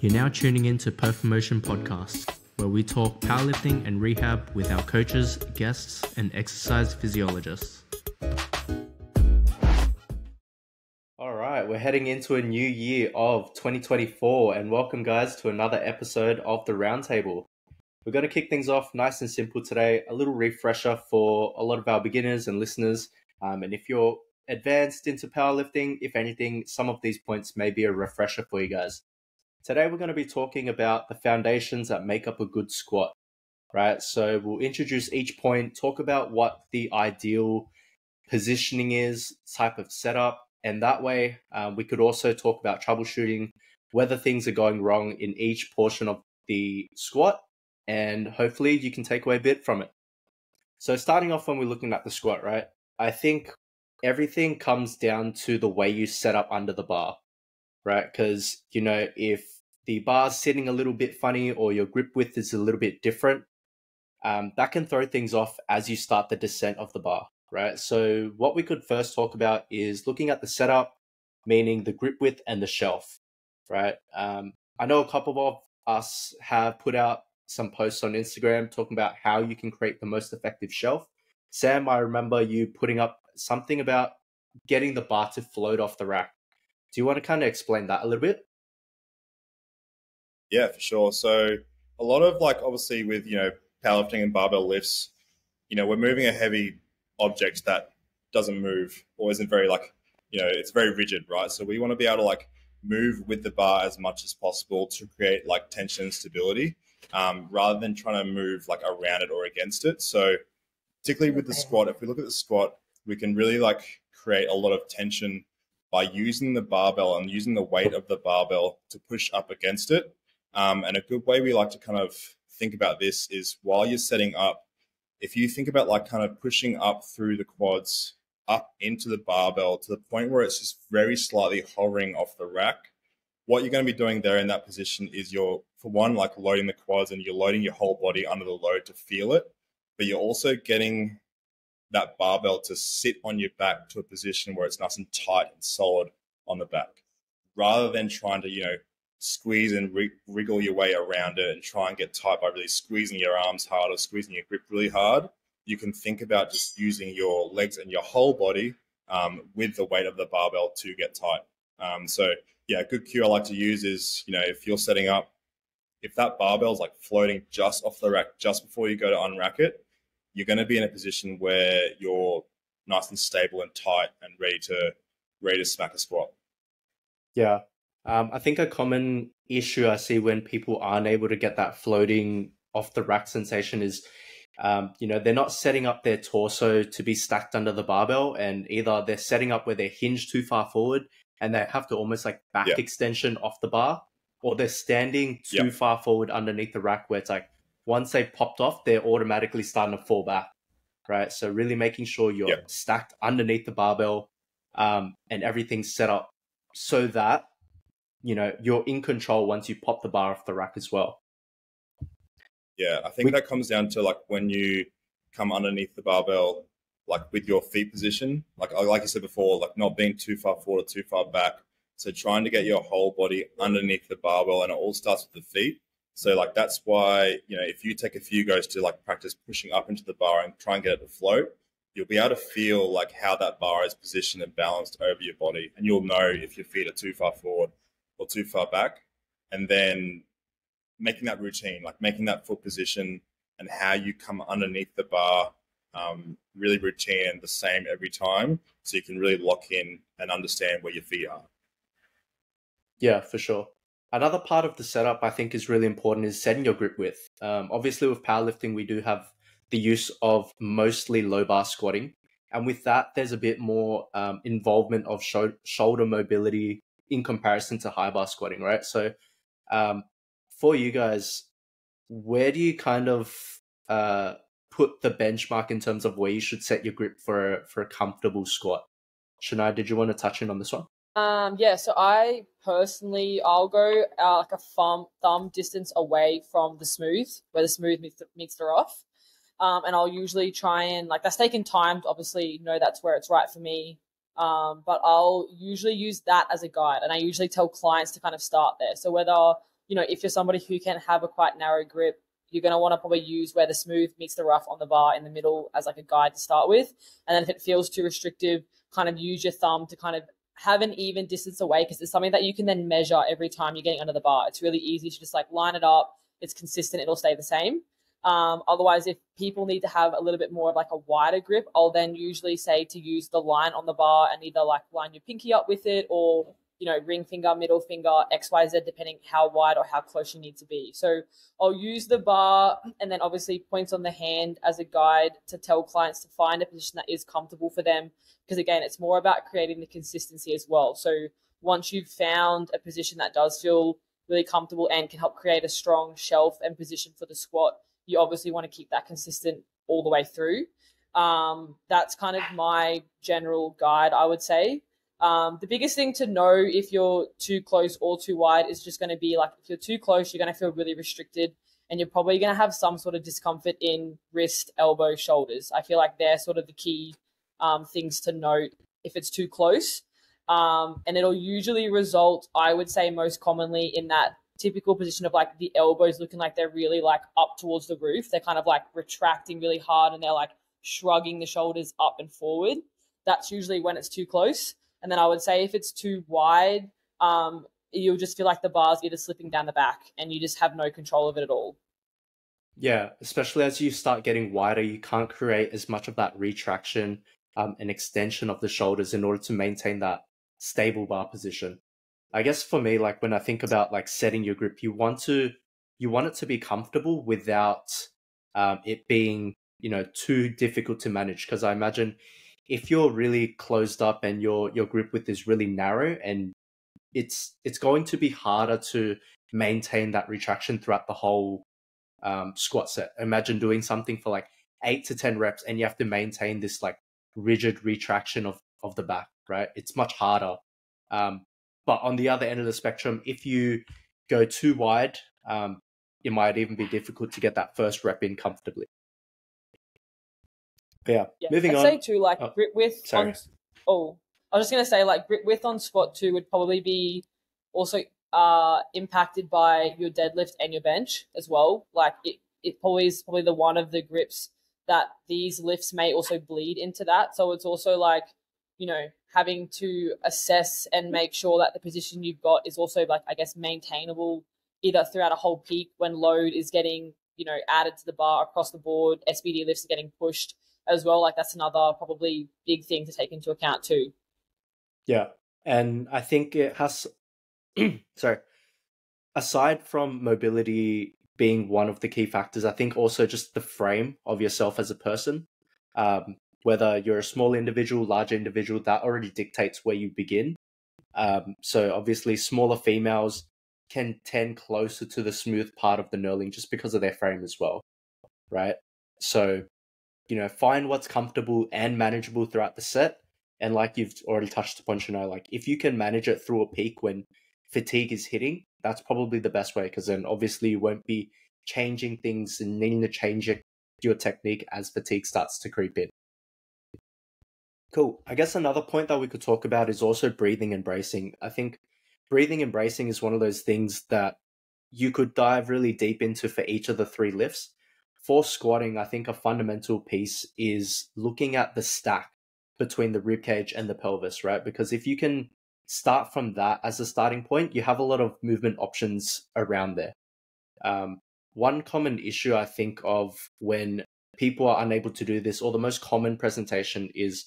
You're now tuning in to Performotion Podcast, where we talk powerlifting and rehab with our coaches, guests, and exercise physiologists. All right, we're heading into a new year of 2024, and welcome guys to another episode of the Roundtable. We're going to kick things off nice and simple today, a little refresher for a lot of our beginners and listeners. And if you're advanced into powerlifting, if anything, some of these points may be a refresher for you guys. Today, we're going to be talking about the foundations that make up a good squat, right? So we'll introduce each point, talk about what the ideal positioning is, type of setup, and that way we could also talk about troubleshooting, whether things are going wrong in each portion of the squat, and hopefully you can take away a bit from it. So starting off when we're looking at the squat, right? I think everything comes down to the way you set up under the bar, right? Because, you know, if the bar's sitting a little bit funny or your grip width is a little bit different, that can throw things off as you start the descent of the bar, right? So what we could first talk about is looking at the setup, meaning the grip width and the shelf, right? I know a couple of us have put out some posts on Instagram talking about how you can create the most effective shelf. Sam, I remember you putting up something about getting the bar to float off the rack. Do you want to kind of explain that a little bit? Yeah, for sure. So a lot of obviously with, powerlifting and barbell lifts, we're moving a heavy object that doesn't move or isn't very it's very rigid, right? So we want to be able to move with the bar as much as possible to create tension and stability, rather than trying to move around it or against it. So particularly with the squat, if we look at the squat, we can really create a lot of tension by using the barbell and using the weight of the barbell to push up against it. And a good way we like to kind of think about this is while you're setting up, if you think about kind of pushing up through the quads up into the barbell to the point where it's just very slightly hovering off the rack, what you're going to be doing there in that position is you're, for one, loading the quads and you're loading your whole body under the load to feel it, but you're also getting that barbell to sit on your back to a position where it's nice and tight and solid on the back, rather than trying to, squeeze and wriggle your way around it and try and get tight by really squeezing your arms hard or squeezing your grip really hard. You can think about just using your legs and your whole body with the weight of the barbell to get tight. A good cue I like to use is, if you're setting up, if that barbell is floating just off the rack just before you go to unrack it, you're going to be in a position where you're nice and stable and tight and ready to smack a squat. Yeah. I think a common issue I see when people aren't able to get that floating off the rack sensation is, they're not setting up their torso to be stacked under the barbell, and either they're setting up where they're hinged too far forward and they have to almost back extension off the bar, or they're standing too far forward underneath the rack where it's once they popped off, they're automatically starting to fall back, right? So really making sure you're stacked underneath the barbell, and everything's set up so that you're in control once you pop the bar off the rack as well. Yeah, I think that comes down to when you come underneath the barbell, with your feet position, like you said before, not being too far forward or too far back. So trying to get your whole body underneath the barbell, and it all starts with the feet. So that's why, if you take a few goes to practice pushing up into the bar and try and get it to float, you'll be able to feel how that bar is positioned and balanced over your body. And you'll know if your feet are too far forward or too far back, and then making that routine, making that foot position and how you come underneath the bar, really routine and the same every time, so you can really lock in and understand where your feet are. Yeah, for sure. Another part of the setup I think is really important is setting your grip width. Obviously with powerlifting, we do have the use of mostly low bar squatting. And with that, there's a bit more involvement of shoulder mobility in comparison to high bar squatting, right? So for you guys, where do you kind of put the benchmark in terms of where you should set your grip for a comfortable squat? Shania, did you want to touch in on this one? So I personally, I'll go a thumb distance away from the smooth, where the smooth meets the rough. And I'll usually try and that's taken time to obviously know that's where it's right for me. But I'll usually use that as a guide, and I usually tell clients to kind of start there. So whether if you're somebody who can have a quite narrow grip, you're going to want to probably use where the smooth meets the rough on the bar in the middle as like a guide to start with. And then if it feels too restrictive, kind of use your thumb to kind of have an even distance away, because it's something that you can then measure every time you're getting under the bar. It's really easy to just like line it up. It's consistent. It'll stay the same. Otherwise, if people need to have a little bit more of like a wider grip, I'll then usually say to use the line on the bar and either like line your pinky up with it, or ring finger, middle finger, XYZ, depending how wide or how close you need to be. So I'll use the bar and then obviously points on the hand as a guide to tell clients to find a position that is comfortable for them. Because again, it's more about creating the consistency as well. So once you've found a position that does feel really comfortable and can help create a strong shelf and position for the squat, you obviously want to keep that consistent all the way through. That's kind of my general guide, I would say. The biggest thing to know if you're too close or too wide is just going to be like, if you're too close, you're going to feel really restricted, and you're probably going to have some sort of discomfort in wrist, elbow, shoulders. I feel like they're sort of the key things to note if it's too close. And it'll usually result, I would say most commonly, in that typical position of like the elbows looking like they're really like up towards the roof. They're kind of like retracting really hard and they're like shrugging the shoulders up and forward. That's usually when it's too close. And then I would say if it's too wide, you'll just feel like the bar's either slipping down the back and you just have no control of it at all. Yeah, especially as you start getting wider, you can't create as much of that retraction and extension of the shoulders in order to maintain that stable bar position. I guess for me, like when I think about like setting your grip, you want it to be comfortable without it being, too difficult to manage. Because I imagine if you're really closed up and your grip width is really narrow, and it's going to be harder to maintain that retraction throughout the whole squat set. Imagine doing something for like 8 to 10 reps and you have to maintain this like rigid retraction of the back, right? It's much harder. But on the other end of the spectrum, if you go too wide, it might even be difficult to get that first rep in comfortably. Yeah. Moving on. I'd say too, like grip width sorry. I was just gonna say like grip width on squat 2 would probably be also impacted by your deadlift and your bench as well. Like it probably is probably the one of the grips that these lifts may also bleed into that. So it's also like, having to assess and make sure that the position you've got is also like, I guess, maintainable either throughout a whole peak when load is getting, added to the bar across the board, SBD lifts are getting pushed as well. Like that's another probably big thing to take into account too. Yeah. And I think it has, sorry, aside from mobility being one of the key factors, I think also just the frame of yourself as a person, whether you're a small individual, large individual, that already dictates where you begin. So obviously smaller females can tend closer to the smooth part of the knurling just because of their frame as well, right? So, find what's comfortable and manageable throughout the set. And like you've already touched upon, like if you can manage it through a peak when fatigue is hitting, that's probably the best way, because then obviously you won't be changing things and needing to change your technique as fatigue starts to creep in. Cool. I guess another point that we could talk about is also breathing and bracing. I think breathing and bracing is one of those things that you could dive really deep into for each of the 3 lifts. For squatting, I think a fundamental piece is looking at the stack between the ribcage and the pelvis, right? Because if you can start from that as a starting point, you have a lot of movement options around there. One common issue I think of when people are unable to do this, or the most common presentation, is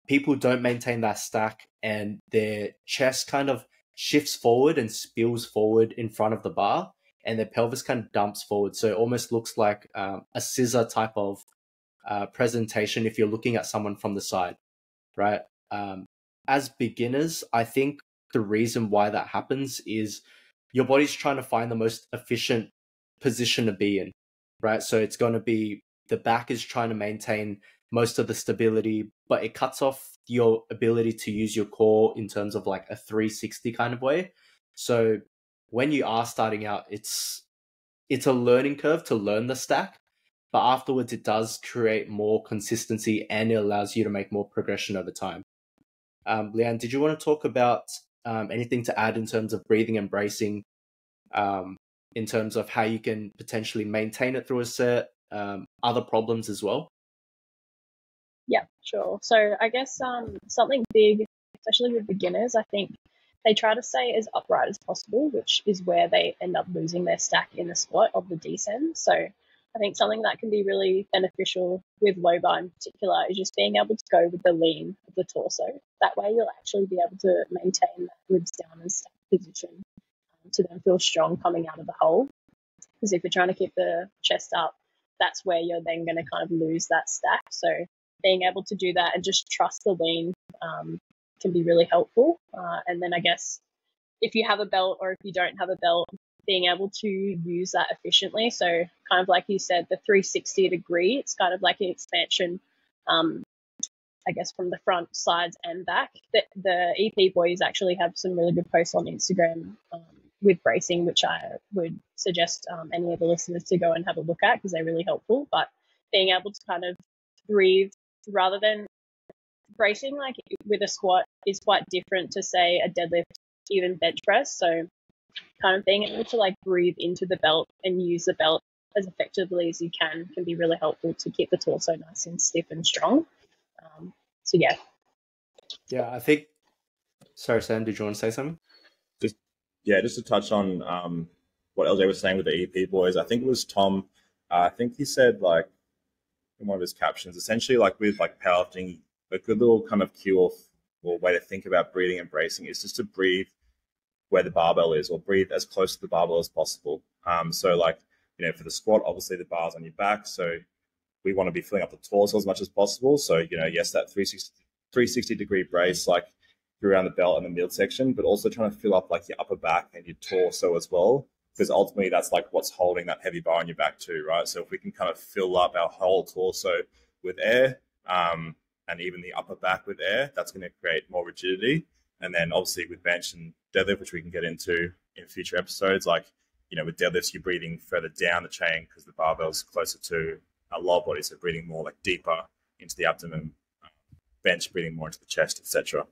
people don't maintain that stack and their chest kind of shifts forward and spills forward in front of the bar, and their pelvis kind of dumps forward. So it almost looks like a scissor type of presentation if you're looking at someone from the side, right? As beginners, I think the reason why that happens is your body's trying to find the most efficient position to be in, right? So it's going to be the back is trying to maintain most of the stability, but it cuts off your ability to use your core in terms of like a 360 kind of way. So when you are starting out, it's a learning curve to learn the stack, but afterwards it does create more consistency and it allows you to make more progression over time. Leanne, did you want to talk about anything to add in terms of breathing and bracing in terms of how you can potentially maintain it through a set, other problems as well? Yeah, sure. So I guess something big, especially with beginners, I think they try to stay as upright as possible, which is where they end up losing their stack in the squat of the descent. So I think something that can be really beneficial with low bar in particular is just being able to go with the lean of the torso. That way you'll actually be able to maintain that ribs down and stack position to then feel strong coming out of the hole. Because if you're trying to keep the chest up, that's where you're then going to kind of lose that stack. So being able to do that and just trust the lean can be really helpful. And then I guess if you have a belt or if you don't have a belt, being able to use that efficiently. So kind of like you said, the 360 degree, it's kind of like an expansion, I guess, from the front, sides and back. The EP boys actually have some really good posts on Instagram with bracing, which I would suggest any of the listeners to go and have a look at because they're really helpful. But being able to kind of breathe rather than bracing, like with a squat, is quite different to say a deadlift, even bench press. So kind of being able to like breathe into the belt and use the belt as effectively as you can be really helpful to keep the torso nice and stiff and strong. So yeah. Yeah, I think. Sorry, Sam, did you want to say something? Just to touch on what LJ was saying with the EP boys. I think it was Tom. I think he said like in one of his captions, essentially like with like powerlifting, a good little kind of cue or way to think about breathing and bracing is just to breathe where the barbell is, or breathe as close to the barbell as possible. So like, for the squat, obviously the bar's on your back, so we want to be filling up the torso as much as possible. So, yes, that 360 degree brace, like around the belt and the midsection, but also trying to fill up like your upper back and your torso as well, because ultimately that's like what's holding that heavy bar on your back too, right? So if we can kind of fill up our whole torso with air, and even the upper back with air, that's going to create more rigidity. And then obviously with bench and deadlift, which we can get into in future episodes, like, with deadlifts, you're breathing further down the chain because the barbell's closer to our lower body, so breathing more like deeper into the abdomen, bench breathing more into the chest, etc.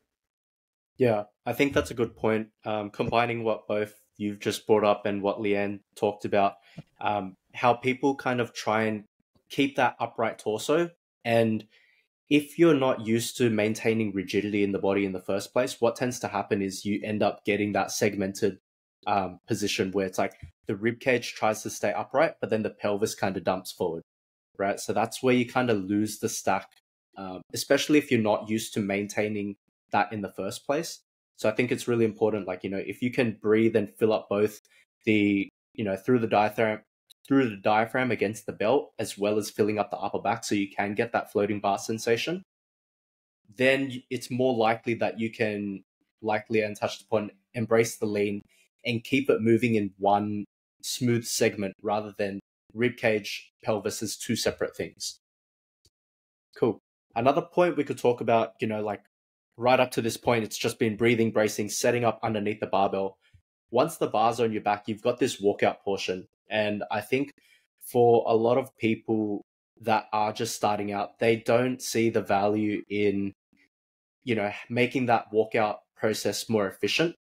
Yeah, I think that's a good point. Combining what both you've just brought up and what Leanne talked about, how people kind of try and keep that upright torso. And if you're not used to maintaining rigidity in the body in the first place, what tends to happen is you end up getting that segmented position where it's like the rib cage tries to stay upright, but then the pelvis kind of dumps forward, right? So that's where you kind of lose the stack, especially if you're not used to maintaining that in the first place. So I think it's really important, like, if you can breathe and fill up both the, through the diaphragm against the belt, as well as filling up the upper back so you can get that floating bar sensation, then it's more likely that you can, like Leanne touched upon, embrace the lean and keep it moving in one smooth segment rather than ribcage, pelvis as two separate things. Cool. Another point we could talk about, like right up to this point, it's just been breathing, bracing, setting up underneath the barbell. Once the bar's on your back, you've got this walkout portion. And I think for a lot of people that are just starting out, they don't see the value in, making that walkout process more efficient.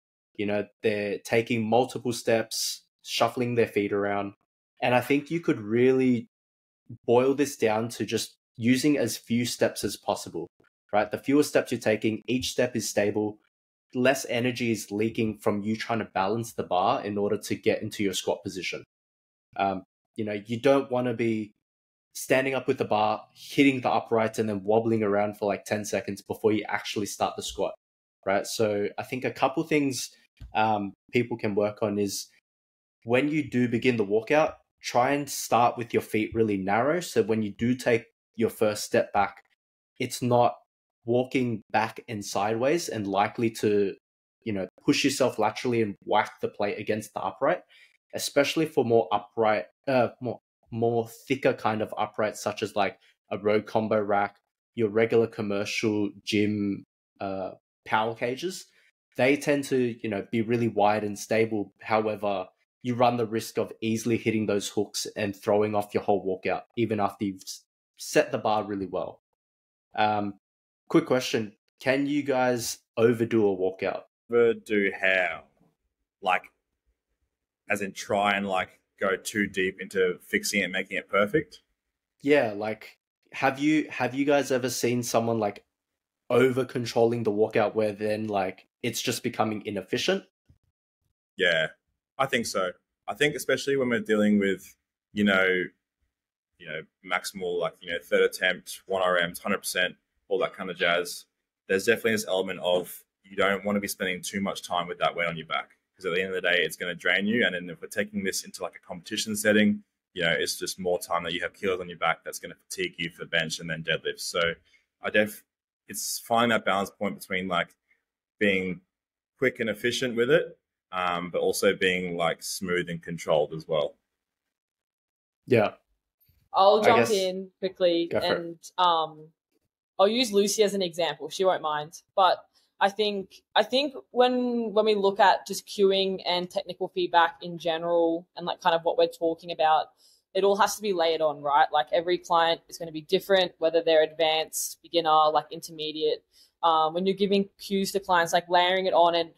They're taking multiple steps, shuffling their feet around. And I think you could really boil this down to just using as few steps as possible, right? The fewer steps you're taking, each step is stable, less energy is leaking from you trying to balance the bar in order to get into your squat position. You don't want to be standing up with the bar, hitting the uprights, and then wobbling around for like 10 seconds before you actually start the squat, right? So I think a couple things people can work on is when you do begin the walkout, try and start with your feet really narrow. So when you do take your first step back, it's not walking back and sideways and likely to, push yourself laterally and whack the plate against the upright, especially for more upright, more thicker kind of uprights, such as like a road combo rack, your regular commercial gym power cages. They tend to, be really wide and stable. However, you run the risk of easily hitting those hooks and throwing off your whole walkout, even after you've set the bar really well. Quick question. Can you guys overdo a walkout? Overdo how? Like as in try and like go too deep into fixing it, making it perfect. Yeah, like have you guys ever seen someone like over controlling the walkout where then like it's just becoming inefficient? Yeah, I think so. I think especially when we're dealing with, you know, maximal like third attempt, 1 RMs, 100%, all that kind of jazz. There's definitely this element of you don't want to be spending too much time with that weight on your back because at the end of the day, it's going to drain you. And then if we're taking this into like a competition setting, it's just more time that you have kilos on your back that's going to fatigue you for bench and then deadlifts. So it's finding that balance point between like being quick and efficient with it, but also being like smooth and controlled as well. Yeah. I'll I jump guess- in quickly Go for it. and I'll use Lucy as an example. She won't mind. But I think when we look at just cueing and technical feedback in general and like kind of what we're talking about, it all has to be layered on, right? Like every client is going to be different, whether they're advanced, beginner, like intermediate. When you're giving cues to clients, like layering it on and,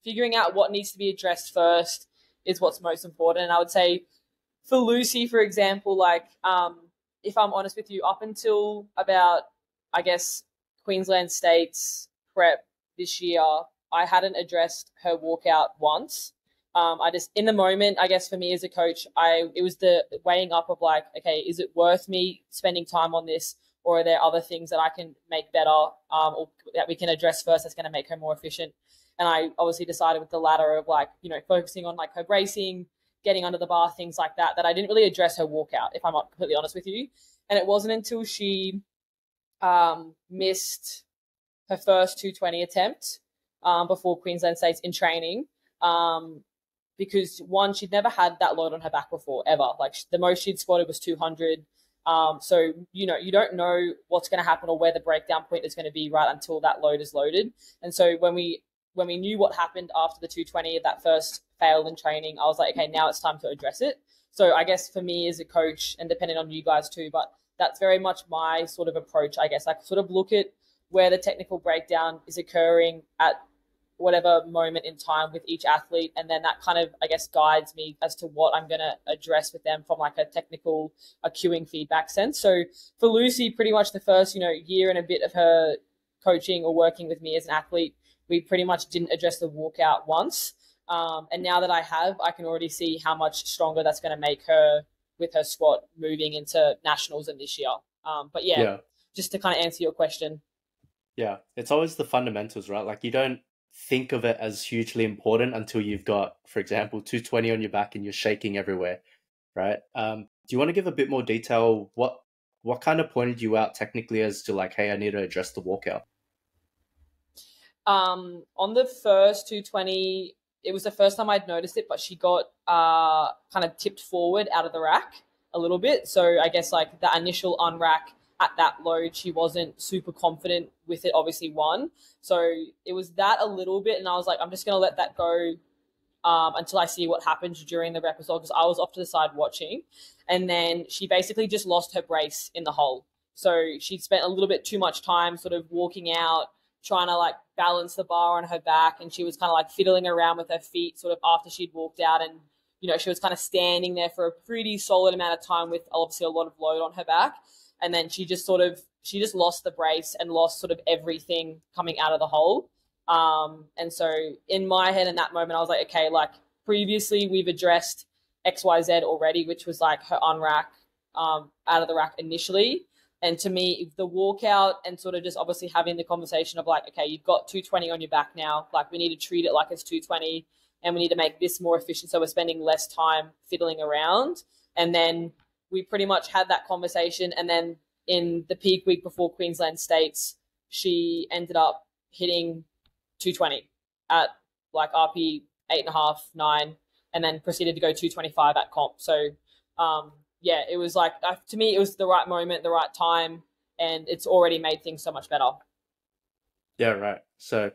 figuring out what needs to be addressed first is what's most important. And I would say for Lucy, for example, like if I'm honest with you, up until about, I guess, Queensland States prep this year, I hadn't addressed her walkout once. I just, in the moment, I guess for me as a coach, it was the weighing up of like, okay, is it worth me spending time on this, or are there other things that I can make better, or that we can address first that's going to make her more efficient? And I obviously decided with the latter of like, focusing on like her bracing, getting under the bar, things like that, that I didn't really address her walkout, if I'm not completely honest with you. And it wasn't until she missed her first 220 attempt before Queensland States in training, because one, she'd never had that load on her back before, ever. Like the most she'd squatted was 200. So, you don't know what's going to happen or where the breakdown point is going to be right until that load is loaded. And so when we knew what happened after the 220, that first failed in training, I was like, okay, now it's time to address it. So I guess for me as a coach, and depending on you guys too, but that's very much my sort of approach, I guess. I sort of look at where the technical breakdown is occurring at whatever moment in time with each athlete. And then that kind of, I guess, guides me as to what I'm going to address with them from like a technical, cueing feedback sense. So for Lucy, pretty much the first, year and a bit of her coaching or working with me as an athlete, we pretty much didn't address the walkout once. And now that I have, I can already see how much stronger that's going to make her with her squat moving into nationals and this year. But yeah, just to kind of answer your question. Yeah, it's always the fundamentals, right? Like you don't think of it as hugely important until you've got, for example, 220 on your back and you're shaking everywhere, right? Do you want to give a bit more detail? What kind of pointed you out technically as to like, hey, I need to address the walkout? On the first 220, it was the first time I'd noticed it, but she got kind of tipped forward out of the rack a little bit. So I guess like the initial unrack at that load, she wasn't super confident with it, obviously one. So it was that a little bit. And I was like, I'm just going to let that go until I see what happens during the rep as well, because I was off to the side watching. And then she basically just lost her brace in the hole. So she spent a little bit too much time sort of walking out, trying to like balance the bar on her back. And she was kind of like fiddling around with her feet sort of after she'd walked out. And, she was kind of standing there for a pretty solid amount of time with obviously a lot of load on her back. And then she just lost the brace and lost sort of everything coming out of the hole. And so in my head in that moment, I was like, okay, like previously we've addressed XYZ already, which was like her unrack out of the rack initially. And to me, the walkout and sort of just obviously having the conversation of like, okay, you've got 220 on your back now. Like we need to treat it like it's 220 and we need to make this more efficient. So we're spending less time fiddling around. And then we pretty much had that conversation. And then in the peak week before Queensland States, she ended up hitting 220 at like RP 8.5, 9, and then proceeded to go 225 at comp. So, yeah, it was like, to me, it was the right moment, the right time, and it's already made things so much better. Yeah, right. So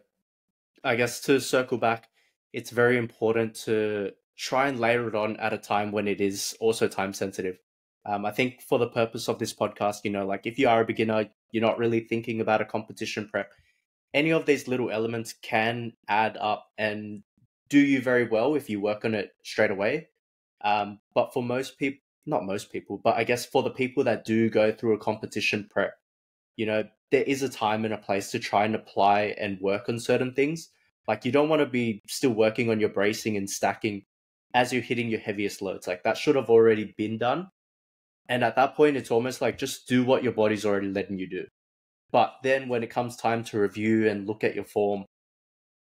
I guess to circle back, it's very important to try and layer it on at a time when it is also time sensitive. I think for the purpose of this podcast, like if you are a beginner, you're not really thinking about a competition prep, any of these little elements can add up and do you very well if you work on it straight away. But for most people, not most people, but I guess for the people that do go through a competition prep, there is a time and a place to try and apply and work on certain things. Like, you don't want to be still working on your bracing and stacking as you're hitting your heaviest loads. Like, that should have already been done. And at that point, it's almost like just do what your body's already letting you do. But then when it comes time to review and look at your form,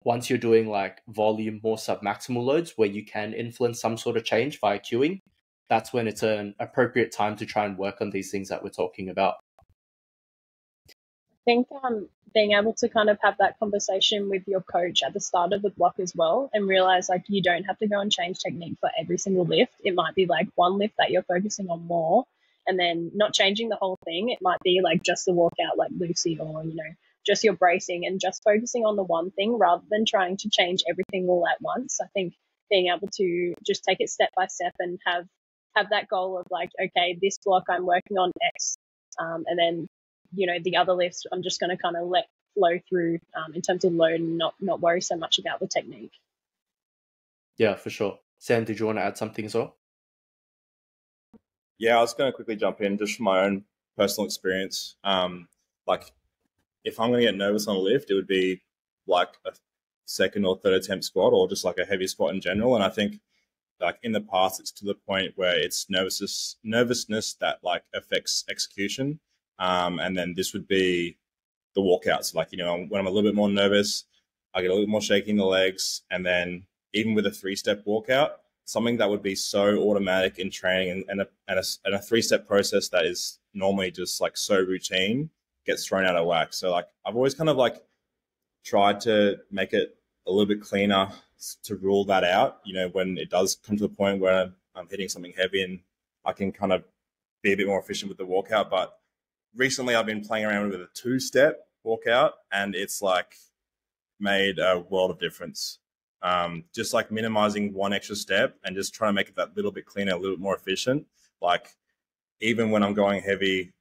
once you're doing like volume, more submaximal loads where you can influence some sort of change via cueing, that's when it's an appropriate time to try and work on these things that we're talking about. I think being able to kind of have that conversation with your coach at the start of the block as well, and realize like you don't have to go and change technique for every single lift. It might be like one lift that you're focusing on more, and then not changing the whole thing. It might be like just the walkout like Lucy, or just your bracing, and just focusing on the one thing rather than trying to change everything all at once. I think being able to just take it step by step and have that goal of like, okay, this block I'm working on X, and then the other lifts I'm just going to kind of let flow through in terms of load, and not worry so much about the technique. Yeah, for sure. Sam, did you want to add something as well? Yeah, I was going to quickly jump in just from my own personal experience. Like, if I'm going to get nervous on a lift, it would be like a second or third attempt squat, or just like a heavy squat in general. And I think like in the past, it's to the point where it's nervousness that like affects execution. And then this would be the walkouts. Like, when I'm a little bit more nervous, I get a little more shaky in the legs. And then even with a 3-step walkout, something that would be so automatic in training and a 3-step process that is normally just like so routine gets thrown out of whack. So like, I've always kind of like tried to make it a little bit cleaner to rule that out, when it does come to the point where I'm hitting something heavy, and I can kind of be a bit more efficient with the walkout. But recently I've been playing around with a 2-step walkout, and it's like made a world of difference. Just like minimizing one extra step and just trying to make it that little bit cleaner, a little bit more efficient. Like, even when I'm going heavy,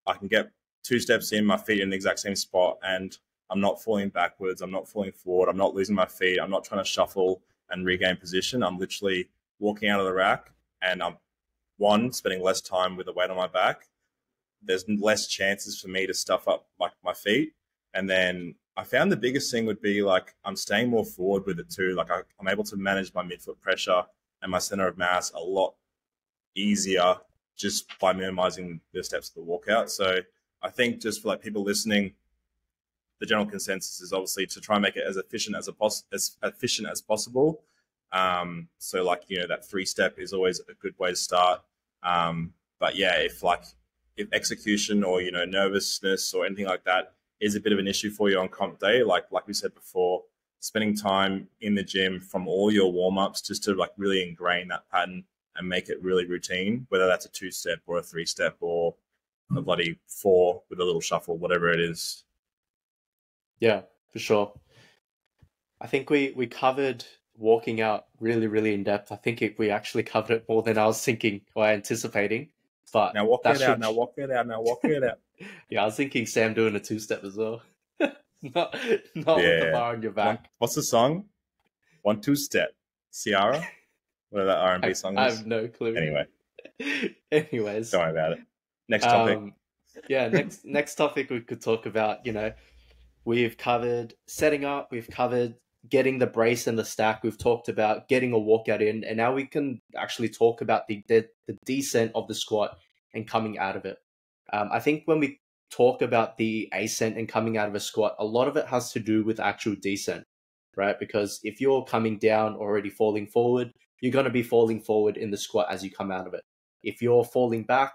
I can get 2 steps in, my feet in the exact same spot, and I'm not falling backwards, I'm not falling forward, I'm not losing my feet, I'm not trying to shuffle and regain position. I'm literally walking out of the rack, and I'm spending less time with the weight on my back. There's less chances for me to stuff up my feet. And then I found the biggest thing would be like, I'm staying more forward with it too. Like, I'm able to manage my midfoot pressure and my center of mass a lot easier just by minimizing the steps of the walkout. So I think just for like people listening, the general consensus is obviously to try and make it as efficient as possible. So like, that 3-step is always a good way to start. But yeah, if execution or, nervousness or anything like that is a bit of an issue for you on comp day, like we said before, spending time in the gym from all your warm-ups just to like really ingrain that pattern and make it really routine, whether that's a 2-step or a 3-step or a bloody 4 with a little shuffle, whatever it is. Yeah, for sure. I think we covered walking out really, really in depth. I think we actually covered it more than I was thinking or anticipating. But now walk it out. Now walk it out. Yeah, I was thinking Sam doing a 2-step as well. not with the bar on your back. What's the song? 1 2 step. Ciara? Whatever that R&B song is. I have no clue. Anyways. Don't worry about it. Next topic. Next topic we could talk about, we've covered setting up, we've covered getting the brace and the stack, we've talked about getting a walkout in, and now we can actually talk about the descent of the squat and coming out of it. I think when we talk about the ascent and coming out of a squat, a lot of it has to do with actual descent, right? Because if you're coming down already falling forward, you're going to be falling forward in the squat as you come out of it. If you're falling back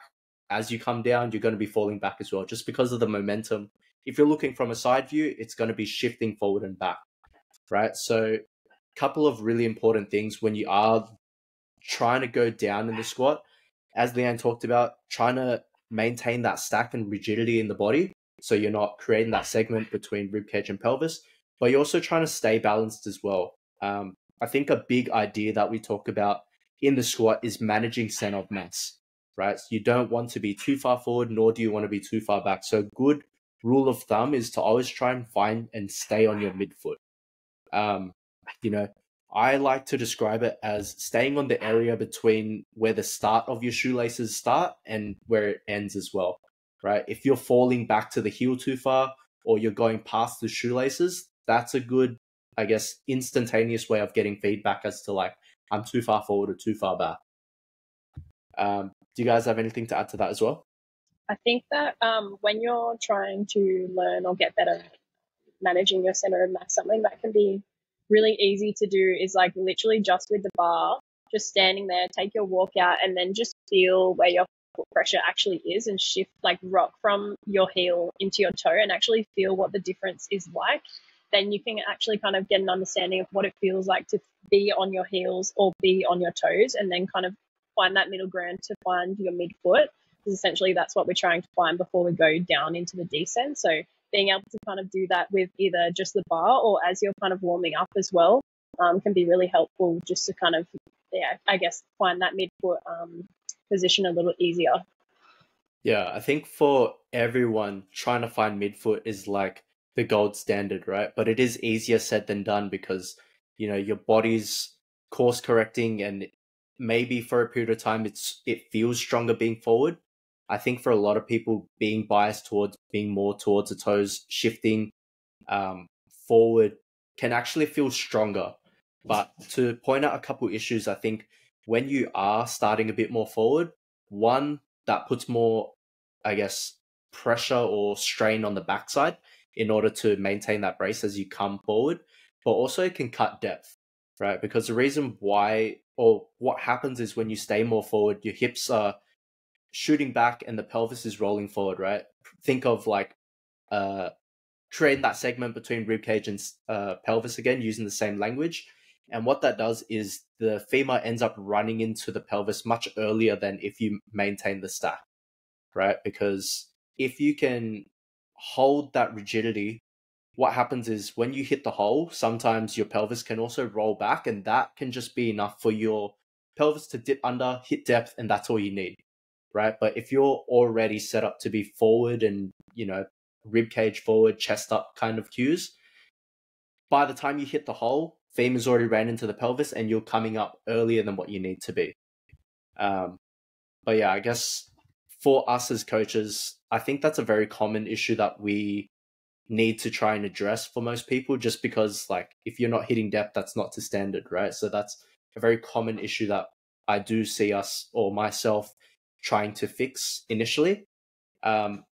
as you come down, you're going to be falling back as well, just because of the momentum. If you're looking from a side view, it's going to be shifting forward and back, right? So a couple of really important things when you are trying to go down in the squat, as Leanne talked about, trying to maintain that stack and rigidity in the body, so you're not creating that segment between ribcage and pelvis, but you're also trying to stay balanced as well. I think a big idea that we talk about in the squat is managing center of mass, right? So you don't want to be too far forward, nor do you want to be too far back. So good rule of thumb is to always try and find and stay on your midfoot. I like to describe it as staying on the area between where the start of your shoelaces start and where it ends as well, right? If you're falling back to the heel too far or you're going past the shoelaces, that's a good, I guess, instantaneous way of getting feedback as to like, I'm too far forward or too far back. Do you guys have anything to add to that as well? I think that when you're trying to learn or get better at managing your center of mass, something that can be really easy to do is like literally just with the bar, just standing there, take your walk out, and then just feel where your foot pressure actually is and shift, like rock from your heel into your toe and actually feel what the difference is like. Then you can actually kind of get an understanding of what it feels like to be on your heels or be on your toes, and then kind of find that middle ground to find your midfoot. Because essentially that's what we're trying to find before we go down into the descent. So being able to kind of do that with either just the bar or as you're kind of warming up as well can be really helpful, just to kind of, I guess, find that midfoot position a little easier. Yeah, I think for everyone, trying to find midfoot is like the gold standard, right? But it is easier said than done because, your body's course correcting and maybe for a period of time it feels stronger being forward. I think for a lot of people being biased towards being more towards the toes, shifting forward can actually feel stronger. But to point out a couple issues, I think when you are starting a bit more forward, one, that puts more, I guess, pressure or strain on the backside in order to maintain that brace as you come forward, but also it can cut depth, right? Because the reason why, or what happens is when you stay more forward, your hips are shooting back and the pelvis is rolling forward, right? Think of like creating that segment between ribcage and pelvis again using the same language. And what that does is the femur ends up running into the pelvis much earlier than if you maintain the stack, right? Because if you can hold that rigidity, what happens is when you hit the hole, sometimes your pelvis can also roll back, and that can just be enough for your pelvis to dip under, hit depth, and that's all you need, right? But if you're already set up to be forward and, rib cage forward, chest up kind of cues, by the time you hit the hole, femur's already ran into the pelvis and you're coming up earlier than what you need to be. But yeah, I guess for us as coaches, I think that's a very common issue that we need to try and address for most people, just because like if you're not hitting depth, that's not to standard, right? So that's a very common issue that I do see us or myself trying to fix initially.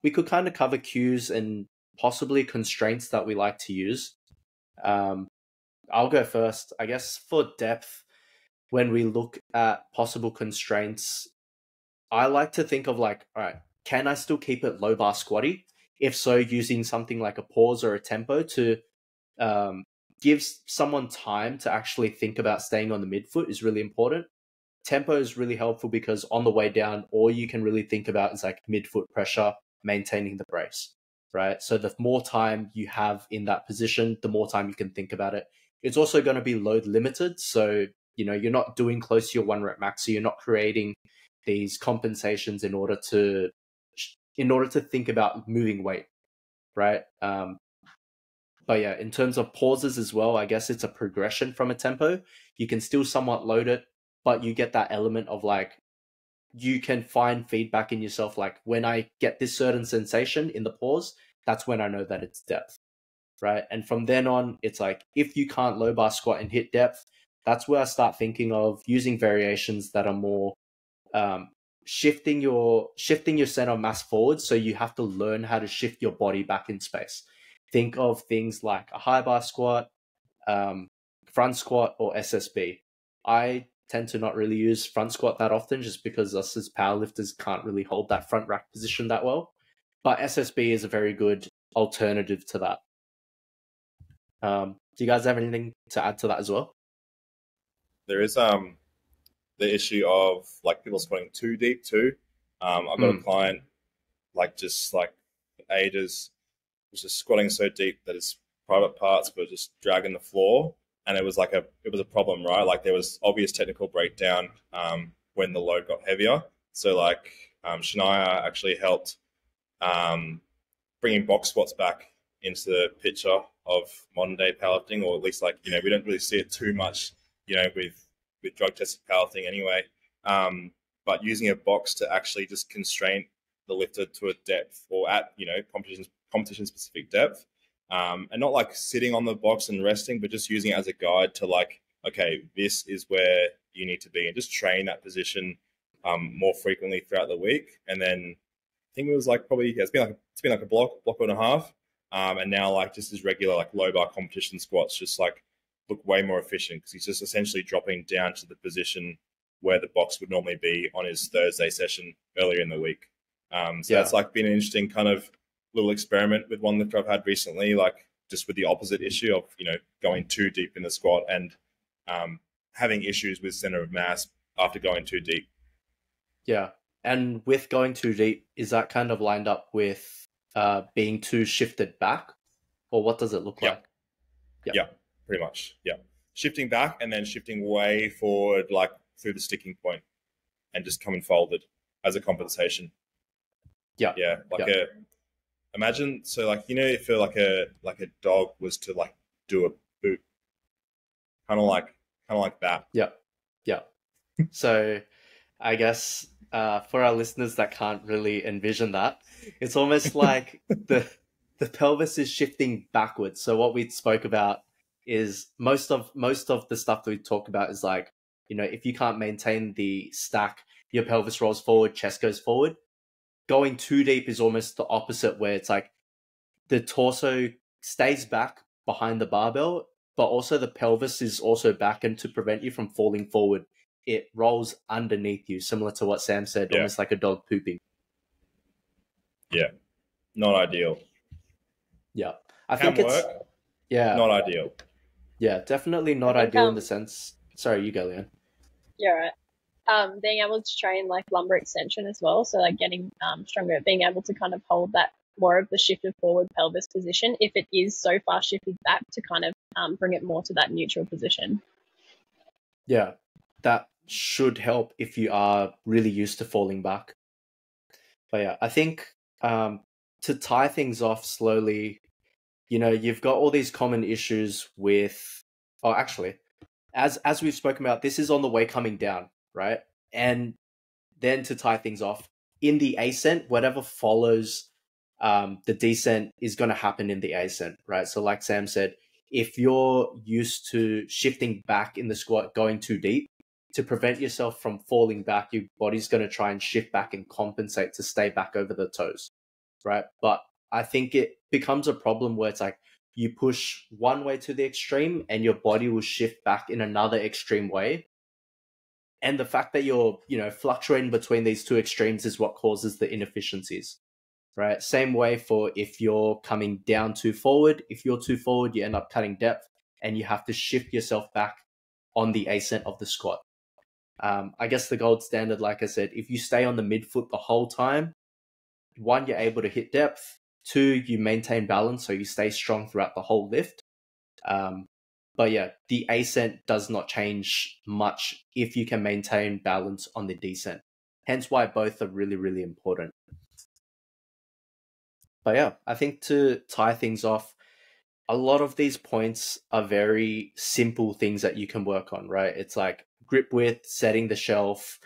We could kind of cover cues and possibly constraints that we like to use. I'll go first. I guess for depth, when we look at possible constraints, I like to think of like, all right, can I still keep it low bar squatty? If so, using something like a pause or a tempo to give someone time to actually think about staying on the midfoot is really important. Tempo is really helpful because on the way down, all you can really think about is like midfoot pressure, maintaining the brace, right? So the more time you have in that position, the more time you can think about it. It's also going to be load limited. So, you're not doing close to your 1 rep max. So you're not creating these compensations in order to think about moving weight, right? But yeah, in terms of pauses as well, I guess it's a progression from a tempo. You can still somewhat load it, but you get that element of like, you can find feedback in yourself. Like when I get this certain sensation in the pause, that's when I know that it's depth, right? And from then on, it's like, if you can't low bar squat and hit depth, that's where I start thinking of using variations that are more shifting your center of mass forward. So you have to learn how to shift your body back in space. Think of things like a high bar squat, front squat, or SSB. I tend to not really use front squat that often just because us as powerlifters can't really hold that front rack position that well. But SSB is a very good alternative to that. Do you guys have anything to add to that as well? There is the issue of like people squatting too deep too. I've got a client just ages was just squatting so deep that his private parts were just dragging the floor, and it was a problem, right? Like there was obvious technical breakdown when the load got heavier. So Shania actually helped bringing box squats back into the picture of modern day powerlifting, or at least we don't really see it too much with drug tested powerlifting anyway. But using a box to actually just constrain the lifter to a depth or at competition specific depth, and not like sitting on the box and resting, but just using it as a guide to like, okay, this is where you need to be, and just train that position more frequently throughout the week. And then I think it was like probably it's been like a block and a half, and now like just as regular like low bar competition squats just like look way more efficient because he's just essentially dropping down to the position where the box would normally be on his Thursday session earlier in the week. That's like been an interesting kind of little experiment with one lifter I've had recently, like just with the opposite issue of, going too deep in the squat and having issues with center of mass after going too deep. Yeah. And with going too deep, is that kind of lined up with being too shifted back? Or what does it look like? Yeah, pretty much. Yeah. Shifting back and then shifting way forward, like through the sticking point and just coming folded as a compensation. Yeah. Yeah. Imagine, so like, if like a dog was to like do a boot, kind of like that. Yeah. Yeah. So I guess for our listeners that can't really envision that, it's almost like the pelvis is shifting backwards. So what we spoke about is most of the stuff that we talk about is like, if you can't maintain the stack, your pelvis rolls forward, chest goes forward. Going too deep is almost the opposite, where it's like the torso stays back behind the barbell, but also the pelvis is also back, and to prevent you from falling forward, it rolls underneath you, similar to what Sam said, almost like a dog pooping. Yeah. Not ideal. Yeah. I think it's not ideal. Yeah, definitely not ideal in the sense. Sorry, you go, Leon. Yeah, right. Being able to train like lumbar extension as well, so like getting stronger, being able to kind of hold that more of the shifted forward pelvis position if it is so far shifted back, to kind of bring it more to that neutral position. Yeah, that should help if you are really used to falling back. But yeah, I think to tie things off slowly, you've got all these common issues with, actually, as we've spoken about, this is on the way coming down, right? And then to tie things off, in the ascent, whatever follows the descent is going to happen in the ascent, right? So like Sam said, if you're used to shifting back in the squat, going too deep, to prevent yourself from falling back, your body's going to try and shift back and compensate to stay back over the toes, right? But I think it becomes a problem where it's like you push one way to the extreme and your body will shift back in another extreme way. And the fact that you're, fluctuating between these two extremes is what causes the inefficiencies, right? Same way for if you're coming down too forward. If you're too forward, you end up cutting depth and you have to shift yourself back on the ascent of the squat. I guess the gold standard, like I said, if you stay on the midfoot the whole time, one, you're able to hit depth. Two, you maintain balance, so you stay strong throughout the whole lift. But yeah, the ascent does not change much if you can maintain balance on the descent. Hence why both are really, really important. But yeah, I think to tie things off, a lot of these points are very simple things that you can work on, right? It's like grip width, setting the shelf,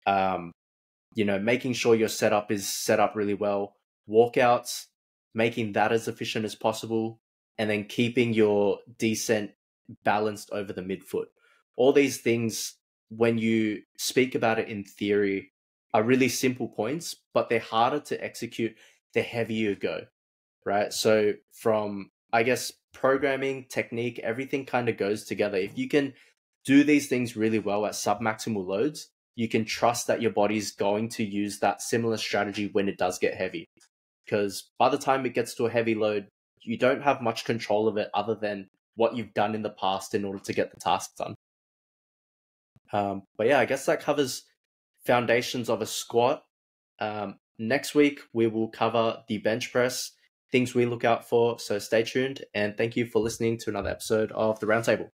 making sure your setup is set up really well, walkouts, making that as efficient as possible, and then keeping your descent balanced over the midfoot. All these things, when you speak about it in theory, are really simple points, but they're harder to execute the heavier you go, right? So from, I guess, programming, technique, everything kind of goes together. If you can do these things really well at submaximal loads, you can trust that your body's going to use that similar strategy when it does get heavy. Because by the time it gets to a heavy load, you don't have much control of it other than what you've done in the past in order to get the task done. But yeah, I guess that covers foundations of a squat. Next week, we will cover the bench press, things we look out for. So stay tuned, and thank you for listening to another episode of The Roundtable.